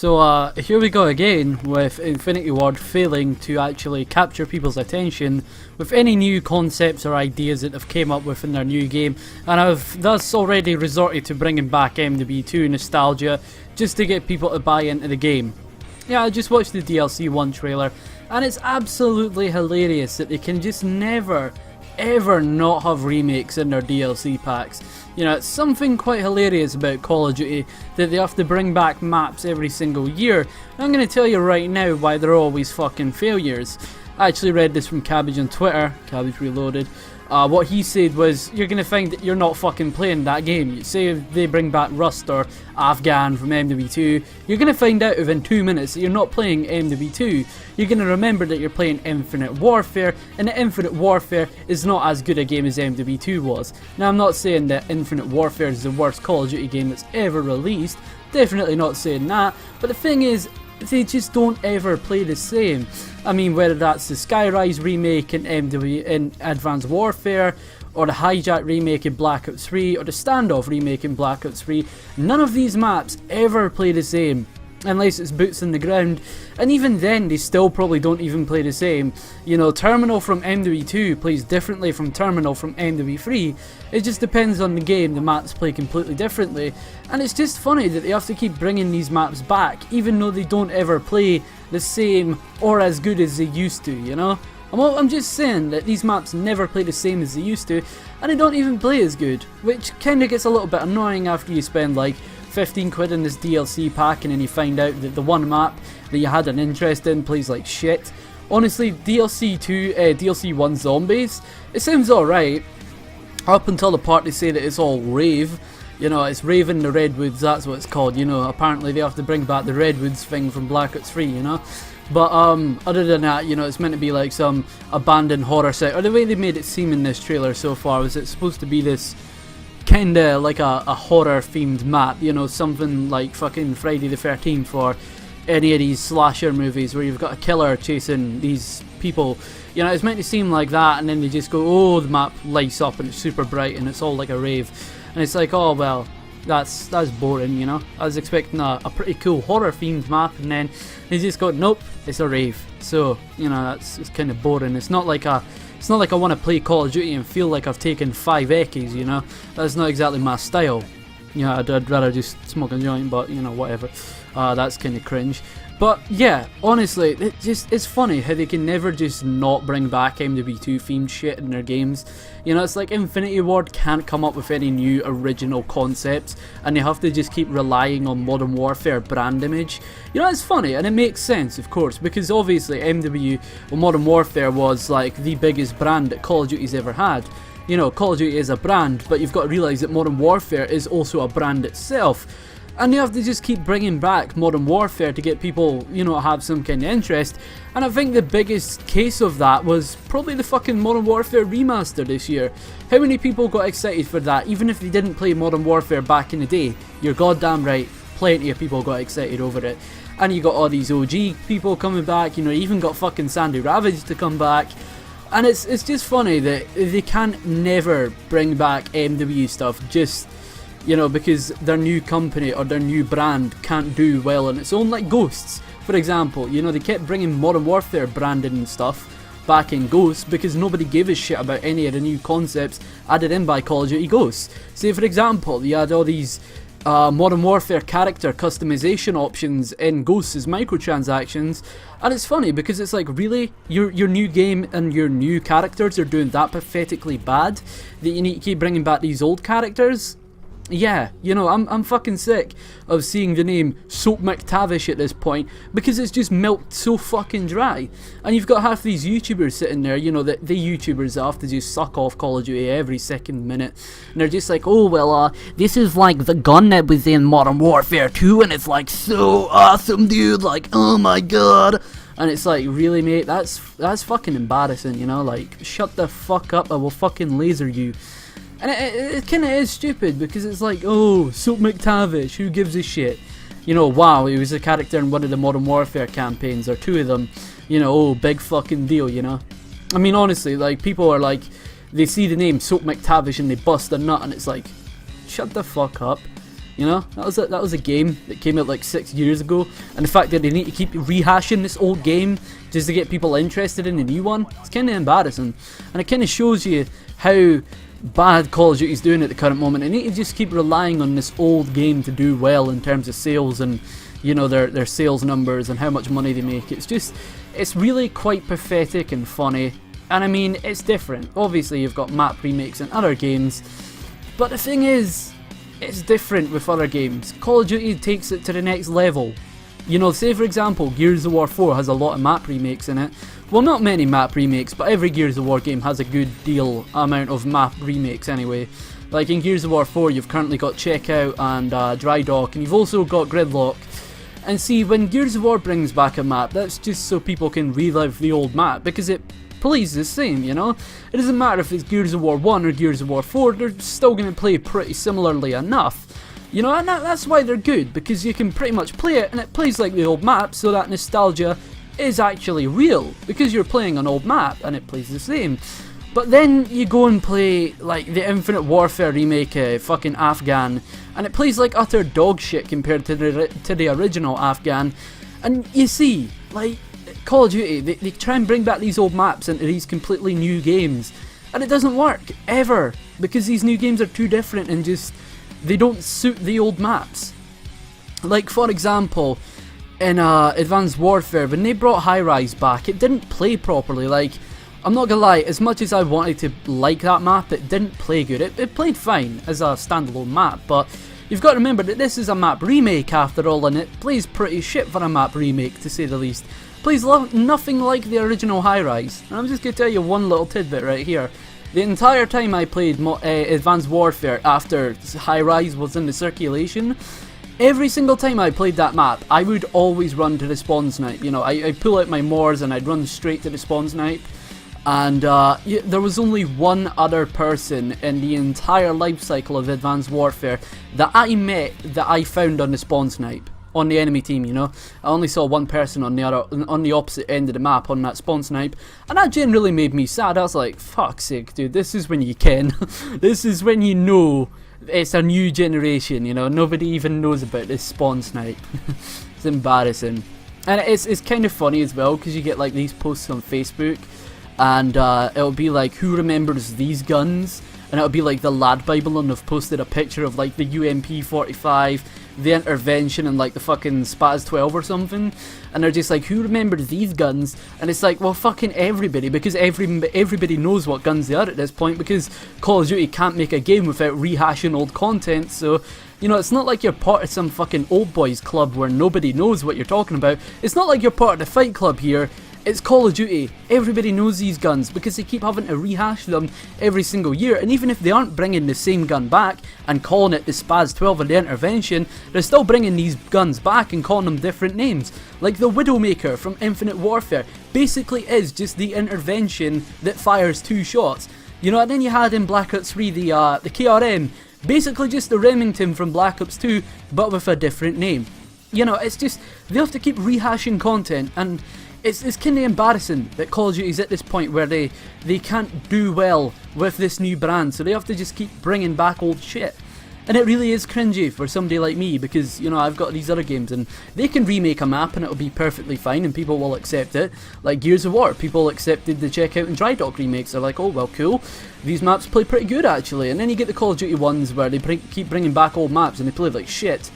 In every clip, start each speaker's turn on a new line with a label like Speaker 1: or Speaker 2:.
Speaker 1: So here we go again with Infinity Ward failing to actually capture people's attention with any new concepts or ideas that they've came up with in their new game, and I've thus already resorted to bringing back MW2 nostalgia just to get people to buy into the game. Yeah, I just watched the DLC 1 trailer and it's absolutely hilarious that they can just never ever not have remakes in their DLC packs. You know, it's something quite hilarious about Call of Duty that they have to bring back maps every single year. And I'm going to tell you right now why they're always fucking failures. I actually read this from Cabbage on Twitter, Cabbage Reloaded. What he said was, you're going to find that you're not fucking playing that game. You say if they bring back Rust or Afghan from MW2, you're going to find out within 2 minutes that you're not playing MW2. You're going to remember that you're playing Infinite Warfare, and that Infinite Warfare is not as good a game as MW2 was. Now, I'm not saying that Infinite Warfare is the worst Call of Duty game that's ever released, definitely not saying that, but the thing is, they just don't ever play the same. I mean, whether that's the Skyrise remake in Advanced Warfare, or the Hijack remake in Black Ops 3, or the Standoff remake in Black Ops 3, none of these maps ever play the same. Unless it's boots on the ground, and even then they still probably don't even play the same. You know, Terminal from MW2 plays differently from Terminal from MW3. It just depends on the game, the maps play completely differently, and it's just funny that they have to keep bringing these maps back even though they don't ever play the same or as good as they used to, you know? I'm just saying that these maps never play the same as they used to, and they don't even play as good, which kinda gets a little bit annoying after you spend like 15 quid in this DLC pack and then you find out that the one map that you had an interest in plays like shit. Honestly, DLC 1 Zombies, it sounds alright up until the part they say that it's all rave. You know, it's Rave in the Redwoods, that's what it's called, you know. Apparently they have to bring back the Redwoods thing from Black Ops 3, you know. But other than that, you know, it's meant to be like some abandoned horror site, or the way they made it seem in this trailer so far was it's supposed to be this kinda like a horror themed map, you know, something like fucking Friday the 13th or any of these slasher movies where you've got a killer chasing these people. You know, it's meant to seem like that, and then they just go, oh, the map lights up and it's super bright and it's all like a rave, and it's like, oh well, that's boring, you know. I was expecting a pretty cool horror themed map, and then they just go, nope, it's a rave. So, you know, it's kind of boring. It's not like I want to play Call of Duty and feel like I've taken 5 Eckies, you know. That's not exactly my style. You know, I'd rather just smoke a joint, but, you know, whatever. That's kind of cringe. But, yeah, honestly, it's funny how they can never just not bring back MW2 themed shit in their games. You know, it's like Infinity Ward can't come up with any new original concepts, and they have to just keep relying on Modern Warfare brand image. You know, it's funny, and it makes sense, of course, because obviously Modern Warfare was like the biggest brand that Call of Duty's ever had. You know, Call of Duty is a brand, but you've got to realise that Modern Warfare is also a brand itself. And you have to just keep bringing back Modern Warfare to get people, you know, have some kind of interest. And I think the biggest case of that was probably the fucking Modern Warfare remaster this year. How many people got excited for that, even if they didn't play Modern Warfare back in the day? You're goddamn right, plenty of people got excited over it. And you got all these OG people coming back, you know, you even got fucking Sandy Ravage to come back. And it's just funny that they can't never bring back MW stuff just, you know, because their new company or their new brand can't do well on its own, like Ghosts, for example. You know, they kept bringing Modern Warfare branding and stuff back in Ghosts because nobody gave a shit about any of the new concepts added in by Call of Duty Ghosts. Say, for example, you had all these Modern Warfare character customization options in Ghosts as microtransactions, and it's funny because it's like, really, your new game and your new characters are doing that pathetically bad that you need to keep bringing back these old characters? Yeah, you know, I'm fucking sick of seeing the name Soap McTavish at this point because it's just milked so fucking dry. And you've got half these YouTubers sitting there, you know, the YouTubers that have to just suck off Call of Duty every second minute. And they're just like, oh, well, this is like the gun that was in Modern Warfare 2 and it's like so awesome, dude, like, oh my god. And it's like, really, mate, that's fucking embarrassing, you know, like, shut the fuck up, I will fucking laser you. And it kind of is stupid because it's like, oh, Soap McTavish, who gives a shit? You know, wow, he was a character in one of the Modern Warfare campaigns, or 2 of them. You know, oh, big fucking deal, you know? I mean, honestly, like, people are like, they see the name Soap McTavish and they bust a nut, and it's like, shut the fuck up. You know, that was a game that came out like 6 years ago, and the fact that they need to keep rehashing this old game just to get people interested in the new one, it's kind of embarrassing, and it kind of shows you how bad Call of Duty is doing at the current moment. They need to just keep relying on this old game to do well in terms of sales and, you know, their sales numbers and how much money they make. It's really quite pathetic and funny, and I mean, it's different. Obviously, you've got map remakes in other games, but the thing is, it's different with other games. Call of Duty takes it to the next level. You know, say for example, Gears of War 4 has a lot of map remakes in it. Well, not many map remakes, but every Gears of War game has a good amount of map remakes anyway. Like in Gears of War 4, you've currently got Checkout and Dry Dock, and you've also got Gridlock. And see, when Gears of War brings back a map, that's just so people can relive the old map, because it plays the same, you know? It doesn't matter if it's Gears of War 1 or Gears of War 4, they're still going to play pretty similarly enough. You know, and that's why they're good, because you can pretty much play it and it plays like the old map, so that nostalgia is actually real, because you're playing an old map and it plays the same. But then you go and play like the Infinite Warfare remake, fucking Afghan, and it plays like utter dog shit compared to the original Afghan, and you see, like, Call of Duty, they try and bring back these old maps into these completely new games, and it doesn't work, ever, because these new games are too different and just, they don't suit the old maps. Like, for example, in Advanced Warfare, when they brought High Rise back, it didn't play properly. Like, I'm not gonna lie, as much as I wanted to like that map, it didn't play good. It played fine as a standalone map, but you've got to remember that this is a map remake after all, and it plays pretty shit for a map remake, to say the least. Plays nothing like the original High Rise. And I'm just going to tell you one little tidbit right here. The entire time I played Advanced Warfare after High Rise was in the circulation, every single time I played that map, I would always run to the spawn snipe. You know, I'd pull out my Moors and I'd run straight to the spawn snipe. And there was only one other person in the entire life cycle of Advanced Warfare that I met that I found on the spawn snipe. On the enemy team, you know, I only saw one person on the opposite end of the map on that spawn snipe, and that generally made me sad. I was like, fuck's sake, dude, this is when you can. This is when you know it's a new generation, you know, nobody even knows about this spawn snipe. It's embarrassing. And it's kind of funny as well, because you get like these posts on Facebook, and it'll be like, who remembers these guns? And it'll be like the Lad Bible, and they've posted a picture of like the UMP-45, the Intervention, and like the fucking Spaz 12 or something, and they're just like, who remembers these guns? And it's like, well, fucking everybody, because everybody knows what guns they are at this point, because Call of Duty can't make a game without rehashing old content. So, you know, it's not like you're part of some fucking old boys club where nobody knows what you're talking about. It's not like you're part of the Fight Club here. It's Call of Duty. Everybody knows these guns because they keep having to rehash them every single year, and even if they aren't bringing the same gun back and calling it the Spaz 12 or the Intervention, they're still bringing these guns back and calling them different names. Like the Widowmaker from Infinite Warfare basically is just the Intervention that fires 2 shots. You know, and then you had in Black Ops 3 the KRM, basically just the Remington from Black Ops 2 but with a different name. You know, it's just, they have to keep rehashing content, and it's kind of embarrassing that Call of Duty is at this point where they can't do well with this new brand, so they have to just keep bringing back old shit. And it really is cringy for somebody like me, because, you know, I've got these other games and they can remake a map and it'll be perfectly fine and people will accept it. Like Gears of War, people accepted the Checkout and Dry Dock remakes. They're like, oh well, cool, these maps play pretty good actually. And then you get the Call of Duty ones where they keep bringing back old maps and they play like shit,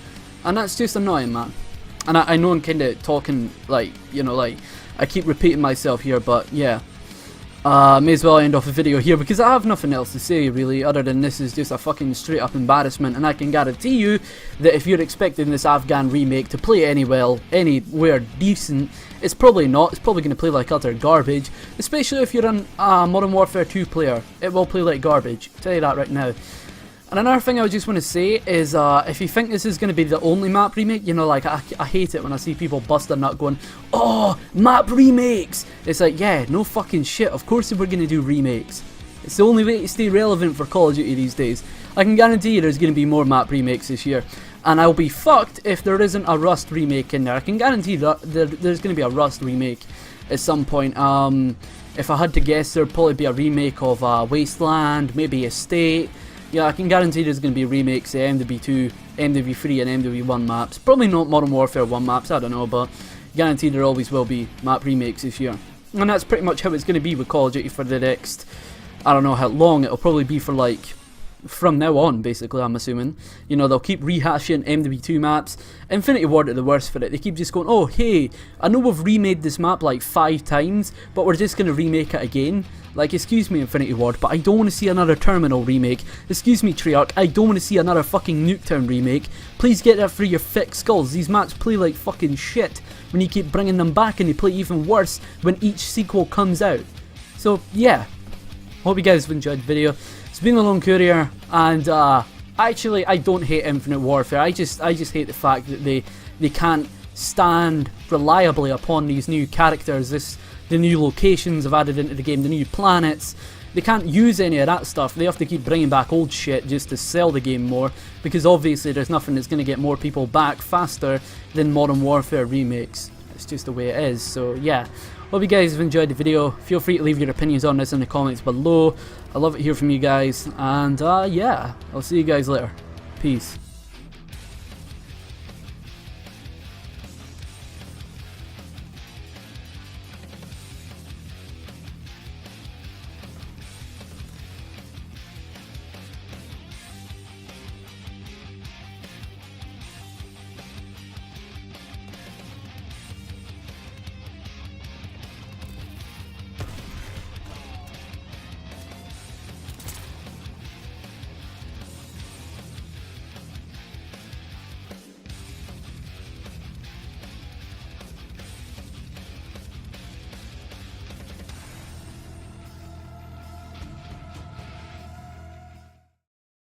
Speaker 1: and that's just annoying, man. And I know I'm kind of talking like, you know, like I keep repeating myself here, but yeah. May as well end off the video here because I have nothing else to say really, other than this is just a fucking straight up embarrassment, and I can guarantee you that if you're expecting this Afghan remake to play anywhere decent, it's probably not. It's probably going to play like utter garbage, especially if you're a Modern Warfare 2 player. It will play like garbage, I'll tell you that right now. And another thing I just want to say is, if you think this is going to be the only map remake, you know, like, I hate it when I see people bust their nut going, oh, map remakes! It's like, yeah, no fucking shit, of course we're going to do remakes. It's the only way to stay relevant for Call of Duty these days. I can guarantee you there's going to be more map remakes this year. And I'll be fucked if there isn't a Rust remake in there. I can guarantee that there's going to be a Rust remake at some point. If I had to guess, there'd probably be a remake of Wasteland, maybe Estate. Yeah, I can guarantee there's going to be remakes of MW2, MW3 and MW1 maps. Probably not Modern Warfare 1 maps, I don't know, but guaranteed there always will be map remakes this year. And that's pretty much how it's going to be with Call of Duty for the next, I don't know how long, it'll probably be for like, from now on basically, I'm assuming. You know, they'll keep rehashing MW2 maps. Infinity Ward are the worst for it. They keep just going, oh hey, I know we've remade this map like 5 times, but we're just going to remake it again. Like, excuse me Infinity Ward, but I don't want to see another Terminal remake. Excuse me Treyarch, I don't want to see another fucking Nuketown remake. Please get that for your thick skulls. These maps play like fucking shit when you keep bringing them back, and they play even worse when each sequel comes out. So yeah, hope you guys have enjoyed the video. It's been a long courier, and actually I don't hate Infinite Warfare. I just hate the fact that they can't stand reliably upon these new characters, the new locations I've added into the game, the new planets. They can't use any of that stuff. They have to keep bringing back old shit just to sell the game more, because obviously there's nothing that's going to get more people back faster than Modern Warfare remakes. It's just the way it is. So yeah, hope you guys have enjoyed the video. Feel free to leave your opinions on this in the comments below. I love it to hear from you guys, and yeah, I'll see you guys later. Peace.